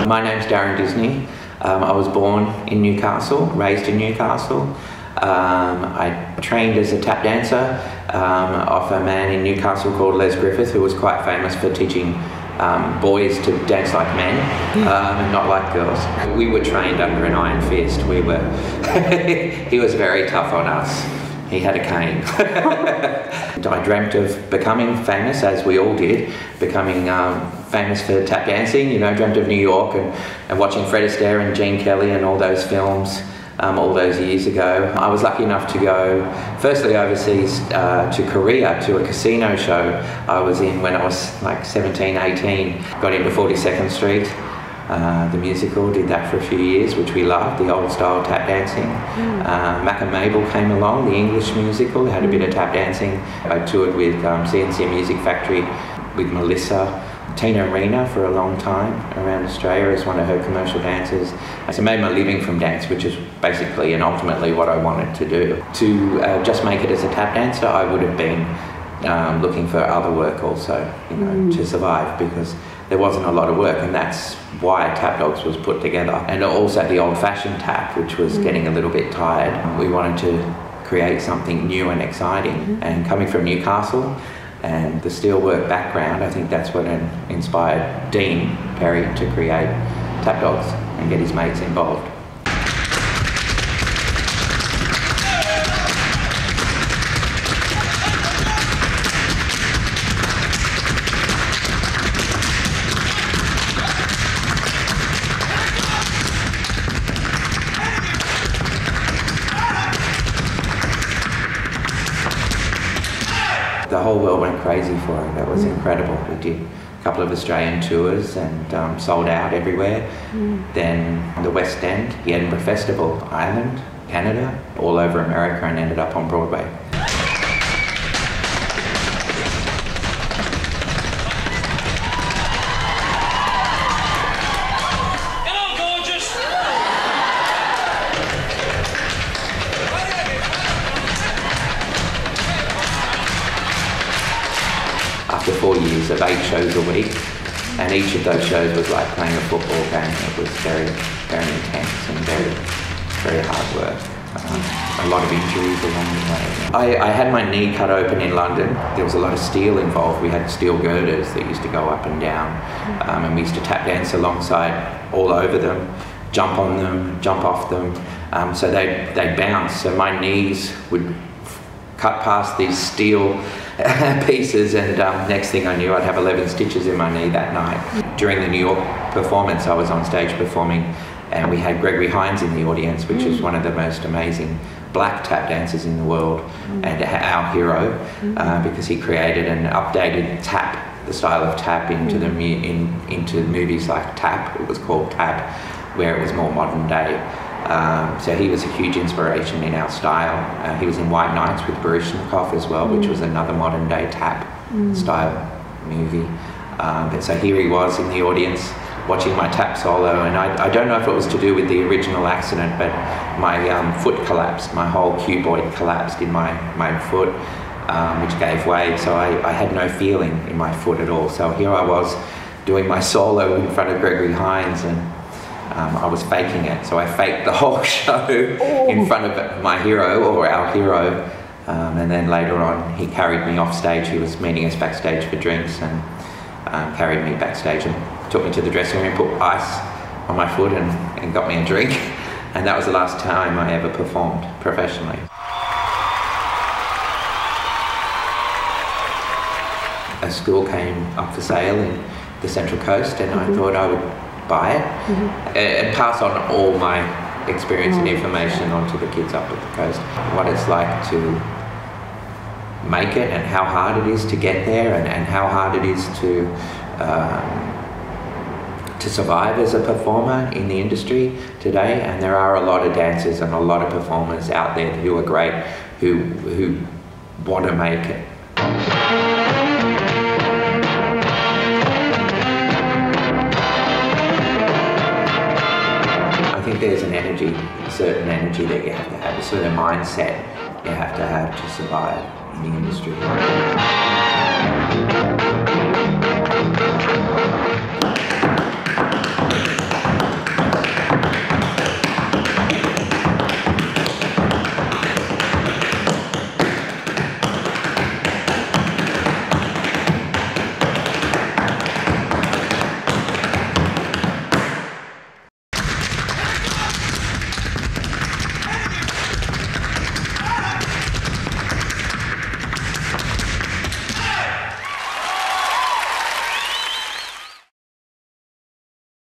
My name's Darren Disney. I was born in Newcastle, raised in Newcastle. I trained as a tap dancer off a man in Newcastle called Les Griffith, who was quite famous for teaching boys to dance like men and not like girls. We were trained under an iron fist. He was very tough on us. He had a cane. I dreamt of becoming famous, as we all did, becoming famous for tap dancing. You know, dreamt of New York and watching Fred Astaire and Gene Kelly and all those films all those years ago. I was lucky enough to go, firstly overseas to Korea, to a casino show I was in when I was like 17, 18. Got into 42nd Street. The musical, did that for a few years, which we loved, the old style tap dancing. Mac and Mabel came along, the English musical, had a bit of tap dancing. I toured with CNC Music Factory, with Melissa, Tina Arena for a long time around Australia as one of her commercial dancers. So I made my living from dance, which is basically and ultimately what I wanted to do. To just make it as a tap dancer, I would have been looking for other work also, you know, to survive, because there wasn't a lot of work, and that's why Tap Dogs was put together. And also the old-fashioned tap, which was getting a little bit tired. We wanted to create something new and exciting. And coming from Newcastle and the steelwork background, I think that's what inspired Dean Perry to create Tap Dogs and get his mates involved. The whole world went crazy for it. That was incredible. We did a couple of Australian tours and sold out everywhere. Then the West End, the Edinburgh Festival, Ireland, Canada, all over America, and ended up on Broadway. After 4 years of 8 shows a week, and each of those shows was like playing a football game. It was very, very intense and very, very hard work. A lot of injuries along the way. I had my knee cut open in London. There was a lot of steel involved. We had steel girders that used to go up and down, and we used to tap dance alongside, all over them, jump on them, jump off them, so they'd bounce. So my knees would cut past these steel pieces, and next thing I knew, I'd have 11 stitches in my knee that night. During the New York performance, I was on stage performing, and we had Gregory Hines in the audience, which is one of the most amazing black tap dancers in the world, and our hero, because he created and updated tap, the style of tap, into into movies like Tap. It was called Tap, where it was more modern day. So he was a huge inspiration in our style. He was in White Nights with Baryshnikov as well, which was another modern day tap style movie. And so here he was in the audience watching my tap solo, and I don't know if it was to do with the original accident, but my foot collapsed. My whole cuboid collapsed in my foot, which gave way, so I had no feeling in my foot at all. So here I was doing my solo in front of Gregory Hines, and I was faking it. So I faked the whole show in front of my hero, or our hero, and then later on he carried me off stage. He was meeting us backstage for drinks, and carried me backstage and took me to the dressing room, put ice on my foot and got me a drink. And that was the last time I ever performed professionally. A school came up for sale in the Central Coast, and I thought I would buy it and pass on all my experience and information onto the kids up at the coast. What it's like to make it, and how hard it is to get there, and how hard it is to survive as a performer in the industry today. And there are a lot of dancers and a lot of performers out there who are great, who want to make it. I think there's an energy, a certain energy that you have to have, a certain mindset you have to survive in the industry.